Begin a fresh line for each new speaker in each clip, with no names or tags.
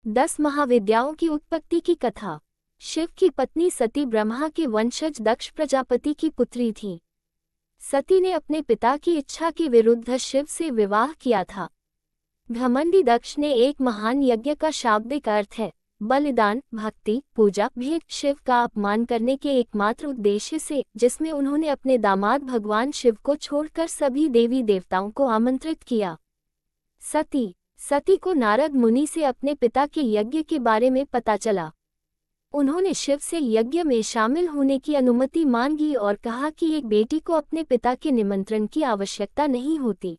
10 महाविद्याओं की उत्पत्ति की कथा। शिव की पत्नी सती ब्रह्मा के वंशज दक्ष प्रजापति की पुत्री थी। सती ने अपने पिता की इच्छा के विरुद्ध शिव से विवाह किया था। घमंडी दक्ष ने एक महान यज्ञ का शाब्दिक अर्थ है बलिदान, भक्ति, पूजा, भेंट, शिव का अपमान करने के एकमात्र उद्देश्य से, जिसमें उन्होंने अपने दामाद भगवान शिव को छोड़कर सभी देवी देवताओं को आमंत्रित किया। सती को नारद मुनि से अपने पिता के यज्ञ के बारे में पता चला। उन्होंने शिव से यज्ञ में शामिल होने की अनुमति मांगी और कहा कि एक बेटी को अपने पिता के निमंत्रण की आवश्यकता नहीं होती।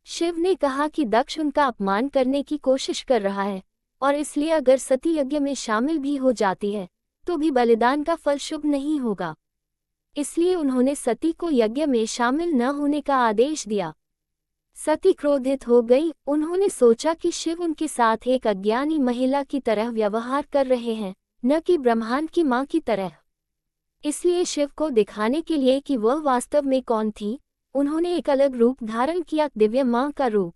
शिव ने कहा कि दक्ष उनका अपमान करने की कोशिश कर रहा है और इसलिए अगर सती यज्ञ में शामिल भी हो जाती है तो भी बलिदान का फल शुभ नहीं होगा। इसलिए उन्होंने सती को यज्ञ में शामिल न होने का आदेश दिया। सती क्रोधित हो गई। उन्होंने सोचा कि शिव उनके साथ एक अज्ञानी महिला की तरह व्यवहार कर रहे हैं, न कि ब्रह्मांड की मां की तरह। इसलिए शिव को दिखाने के लिए कि वह वास्तव में कौन थी, उन्होंने एक अलग रूप धारण किया, दिव्य मां का रूप।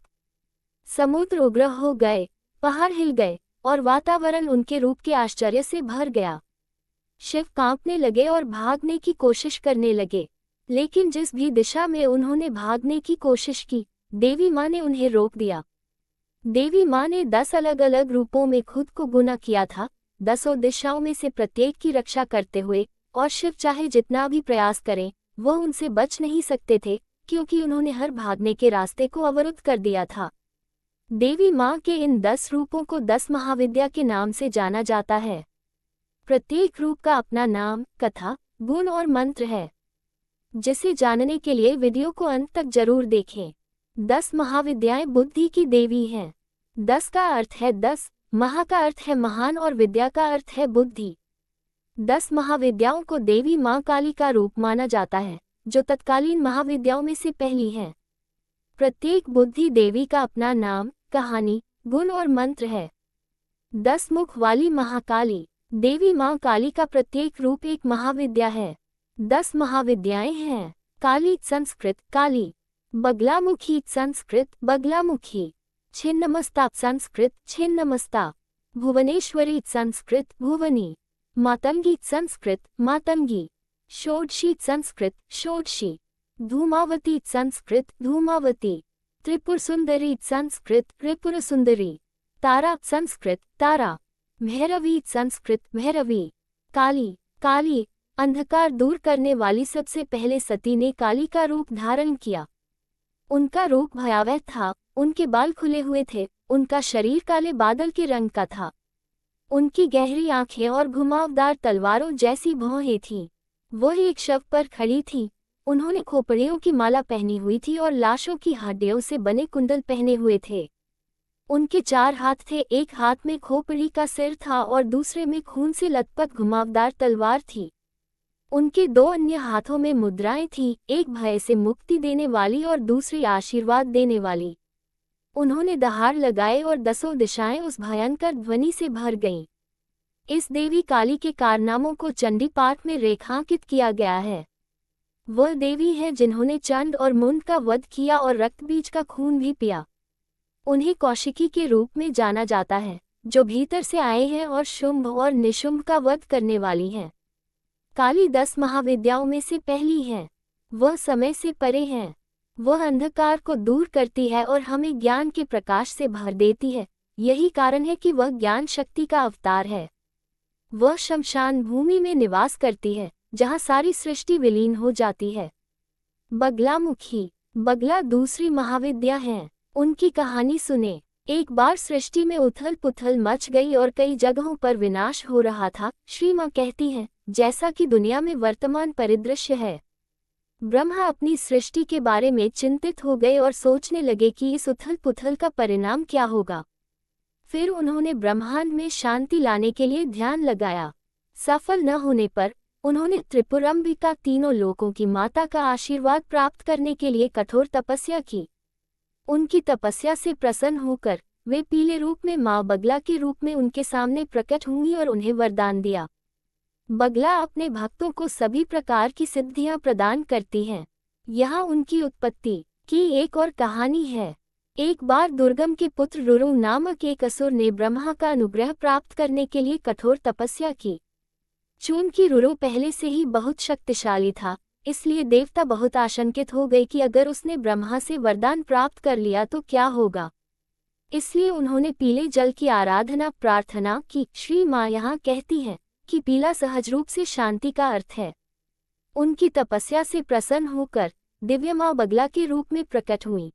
समुद्र उग्र हो गए, पहाड़ हिल गए और वातावरण उनके रूप के आश्चर्य से भर गया। शिव कांपने लगे और भागने की कोशिश करने लगे, लेकिन जिस भी दिशा में उन्होंने भागने की कोशिश की, देवी मां ने उन्हें रोक दिया। देवी मां ने 10 अलग अलग रूपों में खुद को गुना किया था, 10 दिशाओं में से प्रत्येक की रक्षा करते हुए, और शिव चाहे जितना भी प्रयास करें वह उनसे बच नहीं सकते थे, क्योंकि उन्होंने हर भागने के रास्ते को अवरुद्ध कर दिया था। देवी मां के इन 10 रूपों को 10 महाविद्या के नाम से जाना जाता है। प्रत्येक रूप का अपना नाम, कथा, गुण और मंत्र है, जिसे जानने के लिए वीडियो को अंत तक जरूर देखें। 10 महाविद्याएं बुद्धि की देवी हैं। 10 का अर्थ है 10, महा का अर्थ है महान और विद्या का अर्थ है बुद्धि। 10 महाविद्याओं को देवी मां काली का रूप माना जाता है, जो तत्कालीन महाविद्याओं में से पहली है। प्रत्येक बुद्धि देवी का अपना नाम, कहानी, गुण और मंत्र है। 10 मुख वाली महाकाली देवी मां काली का प्रत्येक रूप एक महाविद्या है। 10 महाविद्याएं हैं। काली संस्कृत काली, बगलामुखी संस्कृत बगलामुखी, छिन्नमस्ता संस्कृत छिन्नमस्ता, भुवनेश्वरी संस्कृत भुवनी, मातंगी संस्कृत मातंगी, षोडशी संस्कृत षोडशी, धूमावती संस्कृत धूमावती, त्रिपुर सुंदरी संस्कृत त्रिपुर सुंदरी, तारा संस्कृत तारा, भैरवी संस्कृत भैरवी। काली अंधकार दूर करने वाली। सबसे पहले सती ने काली का रूप धारण किया। उनका रूप भयावह था, उनके बाल खुले हुए थे, उनका शरीर काले बादल के रंग का था। उनकी गहरी आंखें और घुमावदार तलवारों जैसी भौहें थीं। वह एक शव पर खड़ी थी। उन्होंने खोपड़ियों की माला पहनी हुई थी और लाशों की हड्डियों से बने कुंडल पहने हुए थे। उनके 4 हाथ थे, एक हाथ में खोपड़ी का सिर था और दूसरे में खून से लथपथ घुमावदार तलवार थी। उनके 2 अन्य हाथों में मुद्राएं थीं, एक भय से मुक्ति देने वाली और दूसरी आशीर्वाद देने वाली। उन्होंने दहाड़ लगाए और 10 दिशाएं उस भयंकर ध्वनि से भर गईं। इस देवी काली के कारनामों को चंडी पाठ में रेखांकित किया गया है। वह देवी है जिन्होंने चंड और मुंड का वध किया और रक्तबीज का खून भी पिया। उन्हें कौशिकी के रूप में जाना जाता है, जो भीतर से आए हैं और शुंभ और निशुंभ का वध करने वाली हैं। काली 10 महाविद्याओं में से पहली है। वह समय से परे है। वह अंधकार को दूर करती है और हमें ज्ञान के प्रकाश से भर देती है। यही कारण है कि वह ज्ञान शक्ति का अवतार है। वह शमशान भूमि में निवास करती है, जहाँ सारी सृष्टि विलीन हो जाती है। बगलामुखी बगला दूसरी महाविद्या है। उनकी कहानी सुने। एक बार सृष्टि में उथल पुथल मच गई और कई जगहों पर विनाश हो रहा था। श्री मां कहती हैं, जैसा कि दुनिया में वर्तमान परिदृश्य है। ब्रह्मा अपनी सृष्टि के बारे में चिंतित हो गए और सोचने लगे कि इस उथल पुथल का परिणाम क्या होगा। फिर उन्होंने ब्रह्मांड में शांति लाने के लिए ध्यान लगाया। सफल न होने पर उन्होंने त्रिपुरंबिका, तीनों लोकों की माता का आशीर्वाद प्राप्त करने के लिए कठोर तपस्या की। उनकी तपस्या से प्रसन्न होकर वे पीले रूप में मां बगला के रूप में उनके सामने प्रकट हुई और उन्हें वरदान दिया। बगला अपने भक्तों को सभी प्रकार की सिद्धियां प्रदान करती हैं। यहाँ उनकी उत्पत्ति की एक और कहानी है। एक बार दुर्गम के पुत्र रुरु नामक एक असुर ने ब्रह्मा का अनुग्रह प्राप्त करने के लिए कठोर तपस्या की। चूंकि रुरु पहले से ही बहुत शक्तिशाली था, इसलिए देवता बहुत आशंकित हो गए कि अगर उसने ब्रह्मा से वरदान प्राप्त कर लिया तो क्या होगा। इसलिए उन्होंने पीले जल की आराधना प्रार्थना की। श्री माँ यहाँ कहती है कि पीला सहज रूप से शांति का अर्थ है। उनकी तपस्या से प्रसन्न होकर दिव्य माँ बगला के रूप में प्रकट हुई।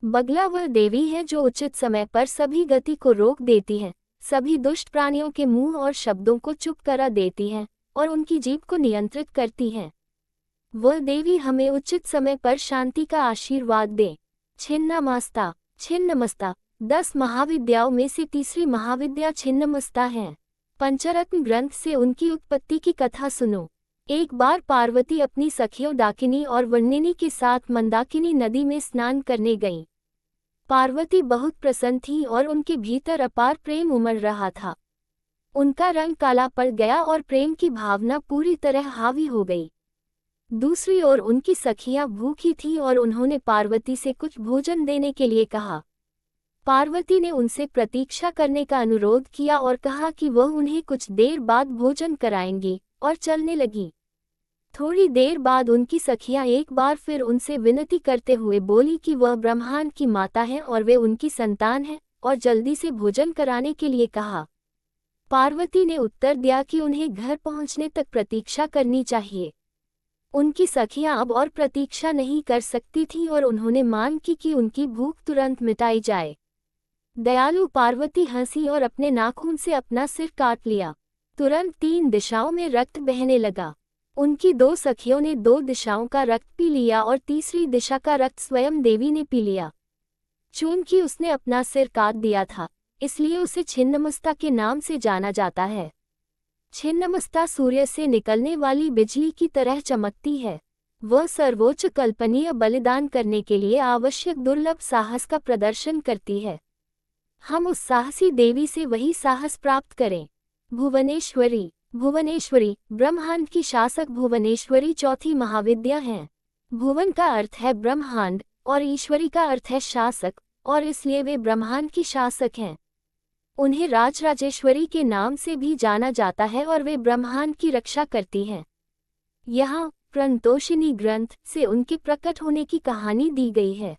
बगला वह देवी है जो उचित समय पर सभी गति को रोक देती है, सभी दुष्ट प्राणियों के मुंह और शब्दों को चुप करा देती है और उनकी जीभ को नियंत्रित करती है। वह देवी हमें उचित समय पर शांति का आशीर्वाद दे। छिन्नमस्ता। छिन्नमस्ता 10 महाविद्याओं में से तीसरी महाविद्या छिन्नमस्ता है। पंचरत्न ग्रंथ से उनकी उत्पत्ति की कथा सुनो। एक बार पार्वती अपनी सखियों डाकिनी और वर्णिनी के साथ मंदाकिनी नदी में स्नान करने गईं। पार्वती बहुत प्रसन्न थी और उनके भीतर अपार प्रेम उमड़ रहा था। उनका रंग काला पड़ गया और प्रेम की भावना पूरी तरह हावी हो गई। दूसरी ओर उनकी सखियां भूखी थीं और उन्होंने पार्वती से कुछ भोजन देने के लिए कहा। पार्वती ने उनसे प्रतीक्षा करने का अनुरोध किया और कहा कि वह उन्हें कुछ देर बाद भोजन कराएंगी और चलने लगी। थोड़ी देर बाद उनकी सखियां एक बार फिर उनसे विनती करते हुए बोली कि वह ब्रह्मांड की माता है और वे उनकी संतान है और जल्दी से भोजन कराने के लिए कहा। पार्वती ने उत्तर दिया कि उन्हें घर पहुंचने तक प्रतीक्षा करनी चाहिए। उनकी सखियां अब और प्रतीक्षा नहीं कर सकती थीं और उन्होंने मांग की कि उनकी भूख तुरंत मिटाई जाए। दयालु पार्वती हंसी और अपने नाखून से अपना सिर काट लिया। तुरंत 3 दिशाओं में रक्त बहने लगा। उनकी 2 सखियों ने 2 दिशाओं का रक्त पी लिया और तीसरी दिशा का रक्त स्वयं देवी ने पी लिया। चूंकि उसने अपना सिर काट दिया था, इसलिए उसे छिन्नमस्ता के नाम से जाना जाता है। छिन्नमस्ता सूर्य से निकलने वाली बिजली की तरह चमकती है। वह सर्वोच्च कल्पनीय बलिदान करने के लिए आवश्यक दुर्लभ साहस का प्रदर्शन करती है। हम उस साहसी देवी से वही साहस प्राप्त करें। भुवनेश्वरी। भुवनेश्वरी ब्रह्मांड की शासक भुवनेश्वरी चौथी महाविद्या हैं। भुवन का अर्थ है ब्रह्मांड और ईश्वरी का अर्थ है शासक, और इसलिए वे ब्रह्मांड की शासक हैं। उन्हें राजराजेश्वरी के नाम से भी जाना जाता है और वे ब्रह्मांड की रक्षा करती हैं। यहाँ प्रणतोषिनी ग्रंथ से उनके प्रकट होने की कहानी दी गई है।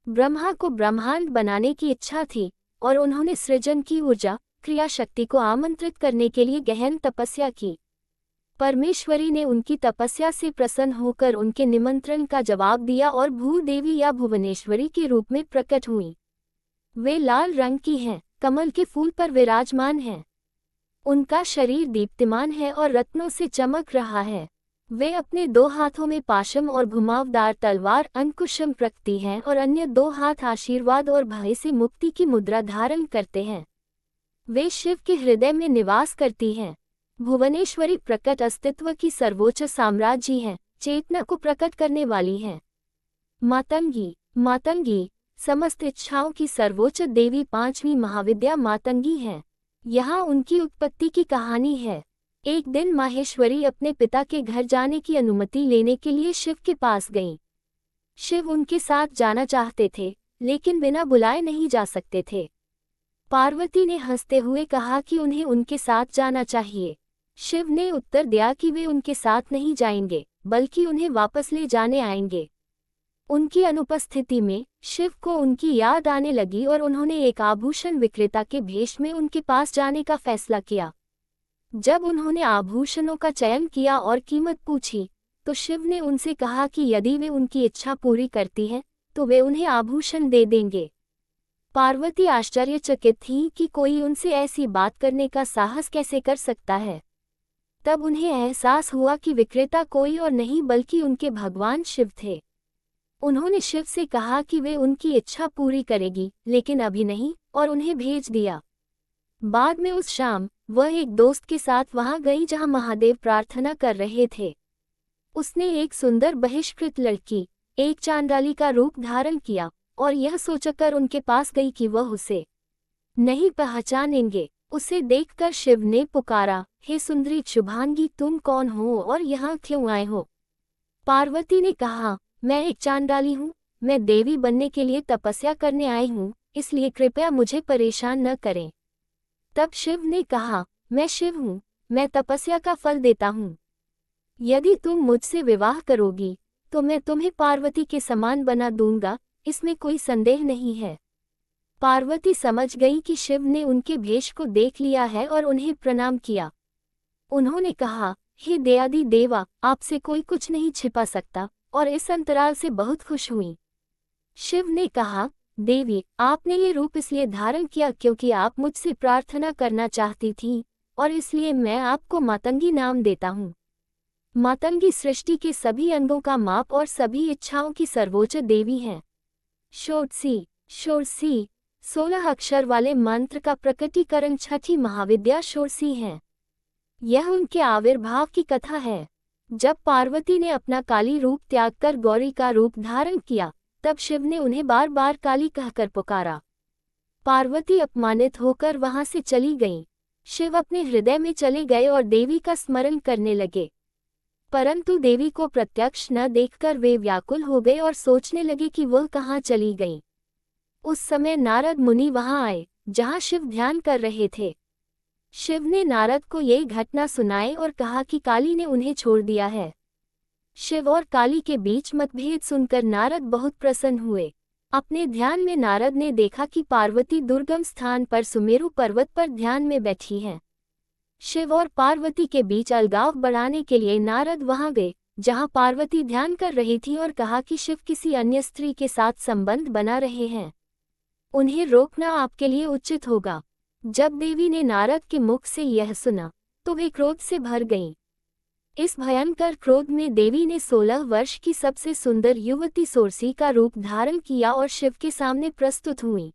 ब्रह्मा को ब्रह्मांड बनाने की इच्छा थी और उन्होंने सृजन की ऊर्जा क्रिया शक्ति को आमंत्रित करने के लिए गहन तपस्या की। परमेश्वरी ने उनकी तपस्या से प्रसन्न होकर उनके निमंत्रण का जवाब दिया और भूदेवी या भुवनेश्वरी के रूप में प्रकट हुई। वे लाल रंग की हैं, कमल के फूल पर विराजमान हैं। उनका शरीर दीप्तिमान है और रत्नों से चमक रहा है। वे अपने 2 हाथों में पाशम और घुमावदार तलवार अंकुशम रखती हैं और अन्य 2 हाथ आशीर्वाद और भय से मुक्ति की मुद्रा धारण करते हैं। वे शिव के हृदय में निवास करती हैं। भुवनेश्वरी प्रकट अस्तित्व की सर्वोच्च साम्राज्य हैं, चेतना को प्रकट करने वाली हैं। मातंगी। मातंगी समस्त इच्छाओं की सर्वोच्च देवी 5वीं महाविद्या मातंगी हैं। यहाँ उनकी उत्पत्ति की कहानी है। एक दिन माहेश्वरी अपने पिता के घर जाने की अनुमति लेने के लिए शिव के पास गईं। शिव उनके साथ जाना चाहते थे, लेकिन बिना बुलाए नहीं जा सकते थे। पार्वती ने हंसते हुए कहा कि उन्हें उनके साथ जाना चाहिए। शिव ने उत्तर दिया कि वे उनके साथ नहीं जाएंगे, बल्कि उन्हें वापस ले जाने आएंगे। उनकी अनुपस्थिति में शिव को उनकी याद आने लगी और उन्होंने एक आभूषण विक्रेता के भेष में उनके पास जाने का फैसला किया। जब उन्होंने आभूषणों का चयन किया और कीमत पूछी, तो शिव ने उनसे कहा कि यदि वे उनकी इच्छा पूरी करती हैं, तो वे उन्हें आभूषण दे देंगे। पार्वती आश्चर्यचकित थी कि कोई उनसे ऐसी बात करने का साहस कैसे कर सकता है। तब उन्हें एहसास हुआ कि विक्रेता कोई और नहीं बल्कि उनके भगवान शिव थे। उन्होंने शिव से कहा कि वे उनकी इच्छा पूरी करेगी, लेकिन अभी नहीं, और उन्हें भेज दिया। बाद में उस शाम वह एक दोस्त के साथ वहां गई जहां महादेव प्रार्थना कर रहे थे। उसने एक सुंदर बहिष्कृत लड़की, एक चांडाली का रूप धारण किया और यह सोचकर उनके पास गई कि वह उसे नहीं पहचानेंगे। उसे देखकर शिव ने पुकारा, हे सुंदरी शुभांगी, तुम कौन हो और यहाँ क्यों आए हो? पार्वती ने कहा, मैं एक चांडाली हूँ, मैं देवी बनने के लिए तपस्या करने आई हूँ, इसलिए कृपया मुझे परेशान न करें। तब शिव ने कहा, मैं शिव हूँ, मैं तपस्या का फल देता हूँ। यदि तुम मुझसे विवाह करोगी तो मैं तुम्हें पार्वती के समान बना दूंगा, इसमें कोई संदेह नहीं है। पार्वती समझ गई कि शिव ने उनके भेष को देख लिया है और उन्हें प्रणाम किया। उन्होंने कहा, हे दयादि देवा, आपसे कोई कुछ नहीं छिपा सकता, और इस अंतराल से बहुत खुश हुई। शिव ने कहा, देवी, आपने ये रूप इसलिए धारण किया क्योंकि आप मुझसे प्रार्थना करना चाहती थीं, और इसलिए मैं आपको मातंगी नाम देता हूँ। मातंगी सृष्टि के सभी अंगों का माप और सभी इच्छाओं की सर्वोच्च देवी हैं। षोडशी 16 अक्षर वाले मंत्र का प्रकटीकरण छठी महाविद्या षोडशी है। यह उनके आविर्भाव की कथा है। जब पार्वती ने अपना काली रूप त्यागकर गौरी का रूप धारण किया, तब शिव ने उन्हें बार बार काली कहकर पुकारा। पार्वती अपमानित होकर वहां से चली गईं। शिव अपने हृदय में चले गए और देवी का स्मरण करने लगे। परंतु देवी को प्रत्यक्ष न देखकर वे व्याकुल हो गए और सोचने लगे कि वह कहाँ चली गई। उस समय नारद मुनि वहां आए, जहां शिव ध्यान कर रहे थे। शिव ने नारद को ये घटना सुनाई और कहा कि काली ने उन्हें छोड़ दिया है। शिव और काली के बीच मतभेद सुनकर नारद बहुत प्रसन्न हुए। अपने ध्यान में नारद ने देखा कि पार्वती दुर्गम स्थान पर सुमेरु पर्वत पर ध्यान में बैठी हैं। शिव और पार्वती के बीच अलगाव बढ़ाने के लिए नारद वहां गए, जहां पार्वती ध्यान कर रही थी, और कहा कि शिव किसी अन्य स्त्री के साथ संबंध बना रहे हैं। उन्हें रोकना आपके लिए उचित होगा। जब देवी ने नारद के मुख से यह सुना, तो वे क्रोध से भर गईं। इस भयंकर क्रोध में देवी ने 16 वर्ष की सबसे सुंदर युवती षोडशी का रूप धारण किया और शिव के सामने प्रस्तुत हुई।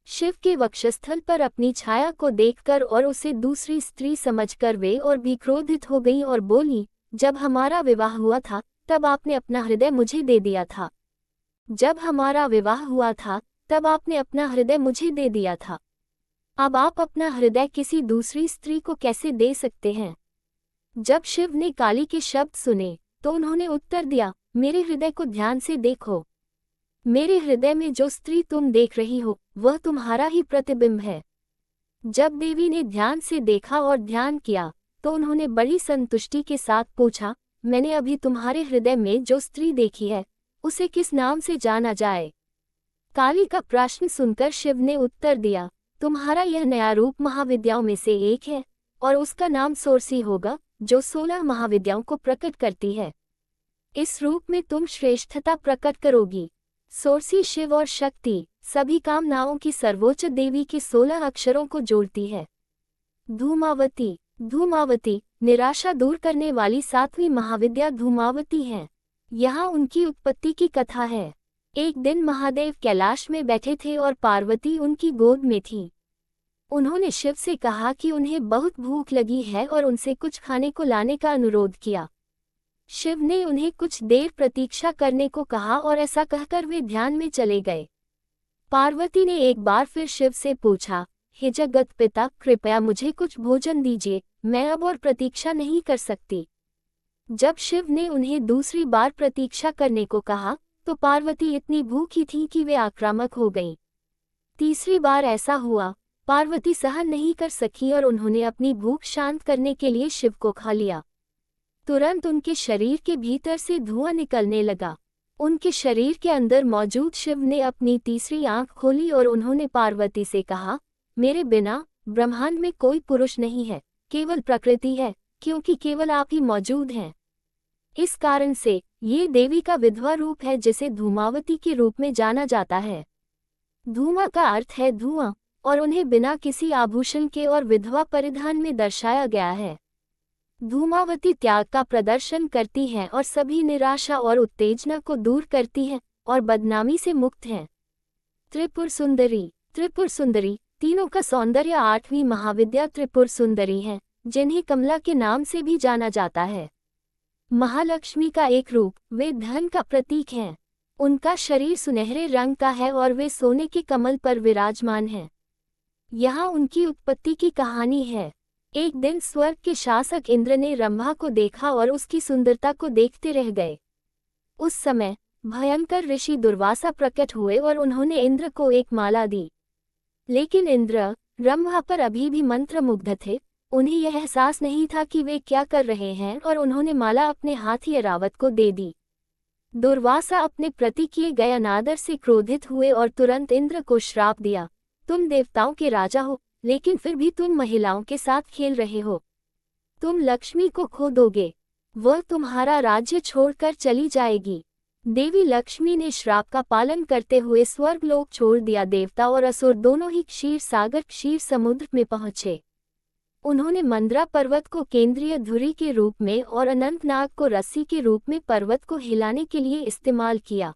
शिव के वक्षस्थल पर अपनी छाया को देखकर और उसे दूसरी स्त्री समझकर वे और भी क्रोधित हो गईं और बोली, जब हमारा विवाह हुआ था तब आपने अपना हृदय मुझे दे दिया था। जब हमारा विवाह हुआ था तब आपने अपना हृदय मुझे दे दिया था। अब आप अपना हृदय किसी दूसरी स्त्री को कैसे दे सकते हैं? जब शिव ने काली के शब्द सुने तो उन्होंने उत्तर दिया, मेरे हृदय को ध्यान से देखो। मेरे हृदय में जो स्त्री तुम देख रही हो वह तुम्हारा ही प्रतिबिंब है। जब देवी ने ध्यान से देखा और ध्यान किया तो उन्होंने बड़ी संतुष्टि के साथ पूछा, मैंने अभी तुम्हारे हृदय में जो स्त्री देखी है उसे किस नाम से जाना जाए? काली का प्रश्न सुनकर शिव ने उत्तर दिया, तुम्हारा यह नया रूप महाविद्याओं में से एक है और उसका नाम षोडशी होगा, जो 16 महाविद्याओं को प्रकट करती है। इस रूप में तुम श्रेष्ठता प्रकट करोगी। षोडशी शिव और शक्ति, सभी कामनाओं की सर्वोच्च देवी के 16 अक्षरों को जोड़ती है। धूमावती निराशा दूर करने वाली 7वीं महाविद्या धूमावती है। यहाँ उनकी उत्पत्ति की कथा है। एक दिन महादेव कैलाश में बैठे थे और पार्वती उनकी गोद में थी। उन्होंने शिव से कहा कि उन्हें बहुत भूख लगी है और उनसे कुछ खाने को लाने का अनुरोध किया। शिव ने उन्हें कुछ देर प्रतीक्षा करने को कहा और ऐसा कहकर वे ध्यान में चले गए। पार्वती ने एक बार फिर शिव से पूछा, हे जगत पिता, कृपया मुझे कुछ भोजन दीजिए, मैं अब और प्रतीक्षा नहीं कर सकती। जब शिव ने उन्हें दूसरी बार प्रतीक्षा करने को कहा तो पार्वती इतनी भूखी थी कि वे आक्रामक हो गईं। तीसरी बार ऐसा हुआ, पार्वती सहन नहीं कर सकी और उन्होंने अपनी भूख शांत करने के लिए शिव को खा लिया। तुरंत उनके शरीर के भीतर से धुआं निकलने लगा। उनके शरीर के अंदर मौजूद शिव ने अपनी तीसरी आंख खोली और उन्होंने पार्वती से कहा, मेरे बिना ब्रह्मांड में कोई पुरुष नहीं है, केवल प्रकृति है, क्योंकि केवल आप ही मौजूद हैं। इस कारण से ये देवी का विधवा रूप है जिसे धूमावती के रूप में जाना जाता है। धूमा का अर्थ है धुआं और उन्हें बिना किसी आभूषण के और विधवा परिधान में दर्शाया गया है। धूमावती त्याग का प्रदर्शन करती है और सभी निराशा और उत्तेजना को दूर करती है और बदनामी से मुक्त है। त्रिपुर सुंदरी तीनों का सौंदर्य 8वीं महाविद्या त्रिपुर सुंदरी है, जिन्हें कमला के नाम से भी जाना जाता है। महालक्ष्मी का एक रूप, वे धन का प्रतीक हैं। उनका शरीर सुनहरे रंग का है और वे सोने के कमल पर विराजमान हैं। यहाँ उनकी उत्पत्ति की कहानी है। एक दिन स्वर्ग के शासक इंद्र ने रंभा को देखा और उसकी सुंदरता को देखते रह गए। उस समय भयंकर ऋषि दुर्वासा प्रकट हुए और उन्होंने इंद्र को एक माला दी। लेकिन इंद्र ब्रह्मा पर अभी भी मंत्रमुग्ध थे, उन्हें यह एहसास नहीं था कि वे क्या कर रहे हैं और उन्होंने माला अपने हाथी ऐरावत को दे दी। दुर्वासा अपने प्रति किए गए अनादर से क्रोधित हुए और तुरंत इंद्र को श्राप दिया, तुम देवताओं के राजा हो, लेकिन फिर भी तुम महिलाओं के साथ खेल रहे हो। तुम लक्ष्मी को खो दोगे, वह तुम्हारा राज्य छोड़कर चली जाएगी। देवी लक्ष्मी ने श्राप का पालन करते हुए स्वर्गलोक छोड़ दिया। देवता और असुर दोनों ही क्षीर सागर क्षीर समुद्र में पहुंचे। उन्होंने मंदरा पर्वत को केंद्रीय धुरी के रूप में और अनंतनाग को रस्सी के रूप में पर्वत को हिलाने के लिए इस्तेमाल किया।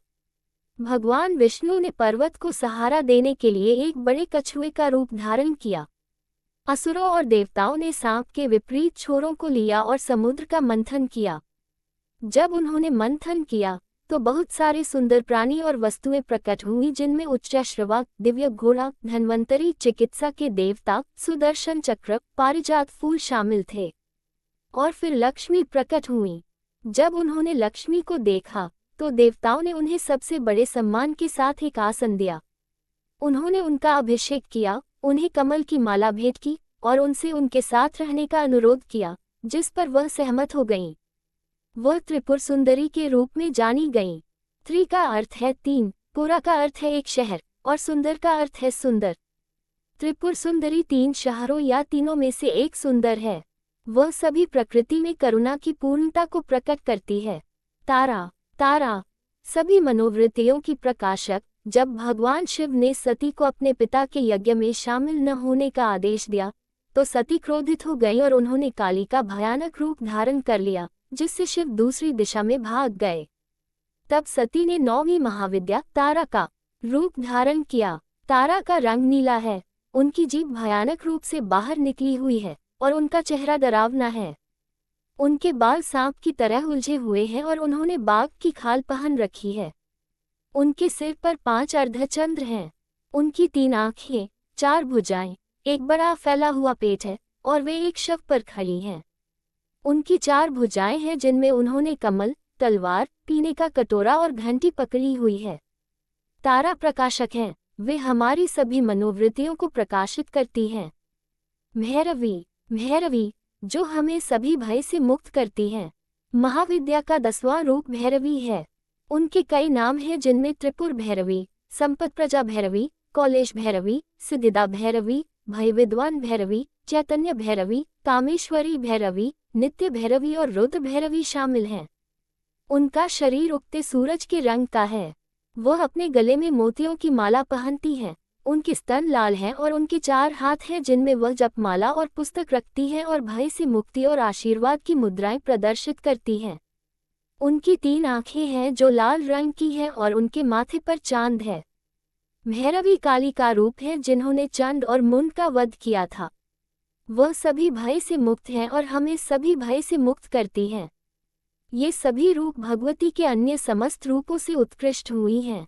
भगवान विष्णु ने पर्वत को सहारा देने के लिए एक बड़े कछुए का रूप धारण किया। असुरों और देवताओं ने सांप के विपरीत छोरों को लिया और समुद्र का मंथन किया। जब उन्होंने मंथन किया तो बहुत सारे सुंदर प्राणी और वस्तुएं प्रकट हुई, जिनमें उच्चैश्रवा, दिव्य घोड़ा, धन्वंतरी चिकित्सा के देवता, सुदर्शन चक्र, पारिजात फूल शामिल थे। और फिर लक्ष्मी प्रकट हुई। जब उन्होंने लक्ष्मी को देखा तो देवताओं ने उन्हें सबसे बड़े सम्मान के साथ एक आसन दिया। उन्होंने उनका अभिषेक किया, उन्हें कमल की माला भेंट की और उनसे उनके साथ रहने का अनुरोध किया, जिस पर वह सहमत हो गईं। वह त्रिपुर सुंदरी के रूप में जानी गईं। त्रि का अर्थ है 3, पुरा का अर्थ है एक शहर और सुंदर का अर्थ है सुंदर। त्रिपुर सुंदरी 3 शहरों या तीनों में से एक सुंदर है। वह सभी प्रकृति में करुणा की पूर्णता को प्रकट करती है। तारा सभी मनोवृत्तियों की प्रकाशक। जब भगवान शिव ने सती को अपने पिता के यज्ञ में शामिल न होने का आदेश दिया तो सती क्रोधित हो गई और उन्होंने काली का भयानक रूप धारण कर लिया, जिससे शिव दूसरी दिशा में भाग गए। तब सती ने 9वीं महाविद्या तारा का रूप धारण किया। तारा का रंग नीला है, उनकी जीभ भयानक रूप से बाहर निकली हुई है और उनका चेहरा डरावना है। उनके बाल सांप की तरह उलझे हुए हैं और उन्होंने बाघ की खाल पहन रखी है। उनके सिर पर 5 अर्धचंद्र हैं। उनकी 3 आँखें, 4 भुजाएं, एक बड़ा फैला हुआ पेट है और वे एक शव पर खड़ी हैं। उनकी 4 भुजाएं हैं जिनमें उन्होंने कमल, तलवार, पीने का कटोरा और घंटी पकड़ी हुई है। तारा प्रकाशक हैं, वे हमारी सभी मनोवृत्तियों को प्रकाशित करती हैं। भैरवी जो हमें सभी भय से मुक्त करती हैं। महाविद्या का 10वां रूप भैरवी है। उनके कई नाम हैं, जिनमें त्रिपुर भैरवी, संपत प्रजा भैरवी, कौलेश भैरवी, सिद्धिदा भैरवी, भय विद्वान भैरवी, चैतन्य भैरवी, कामेश्वरी भैरवी, नित्य भैरवी और रुद्र भैरवी शामिल हैं। उनका शरीर उगते सूरज के रंग का है। वह अपने गले में मोतियों की माला पहनती हैं। उनके स्तन लाल हैं और उनके 4 हाथ हैं, जिनमें वह जपमाला और पुस्तक रखती हैं और भय से मुक्ति और आशीर्वाद की मुद्राएं प्रदर्शित करती हैं। उनकी 3 आँखें हैं जो लाल रंग की हैं और उनके माथे पर चांद है। भैरवी काली का रूप है, जिन्होंने चंड और मुंड का वध किया था। वह सभी भय से मुक्त हैं और हमें सभी भय से मुक्त करती हैं। ये सभी रूप भगवती के अन्य समस्त रूपों से उत्कृष्ट हुई हैं।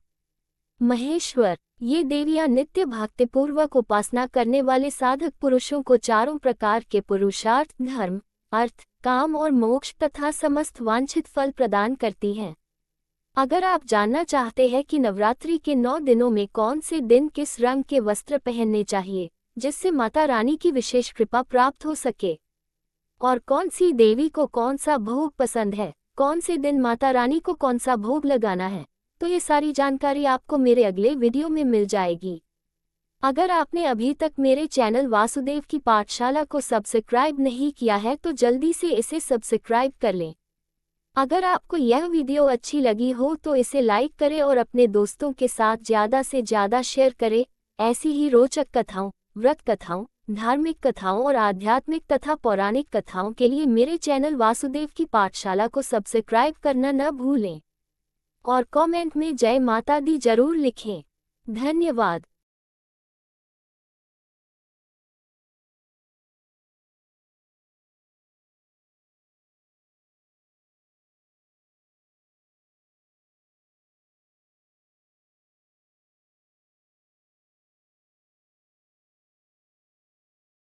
महेश्वर, ये देवियां नित्य भक्तिपूर्वक उपासना करने वाले साधक पुरुषों को चारों प्रकार के पुरुषार्थ, धर्म, अर्थ, काम और मोक्ष तथा समस्त वांछित फल प्रदान करती हैं। अगर आप जानना चाहते हैं कि नवरात्रि के 9 दिनों में कौन से दिन किस रंग के वस्त्र पहनने चाहिए जिससे माता रानी की विशेष कृपा प्राप्त हो सके, और कौन सी देवी को कौन सा भोग पसंद है, कौन से दिन माता रानी को कौन सा भोग लगाना है, तो ये सारी जानकारी आपको मेरे अगले वीडियो में मिल जाएगी। अगर आपने अभी तक मेरे चैनल वासुदेव की पाठशाला को सब्सक्राइब नहीं किया है तो जल्दी से इसे सब्सक्राइब कर लें। अगर आपको यह वीडियो अच्छी लगी हो तो इसे लाइक करें और अपने दोस्तों के साथ ज़्यादा से ज़्यादा शेयर करें। ऐसी ही रोचक कथाओं, व्रत कथाओं, धार्मिक कथाओं और आध्यात्मिक तथा पौराणिक कथाओं के लिए मेरे चैनल वासुदेव की पाठशाला को सब्सक्राइब करना न भूलें और कमेंट में जय माता दी जरूर लिखें। धन्यवाद।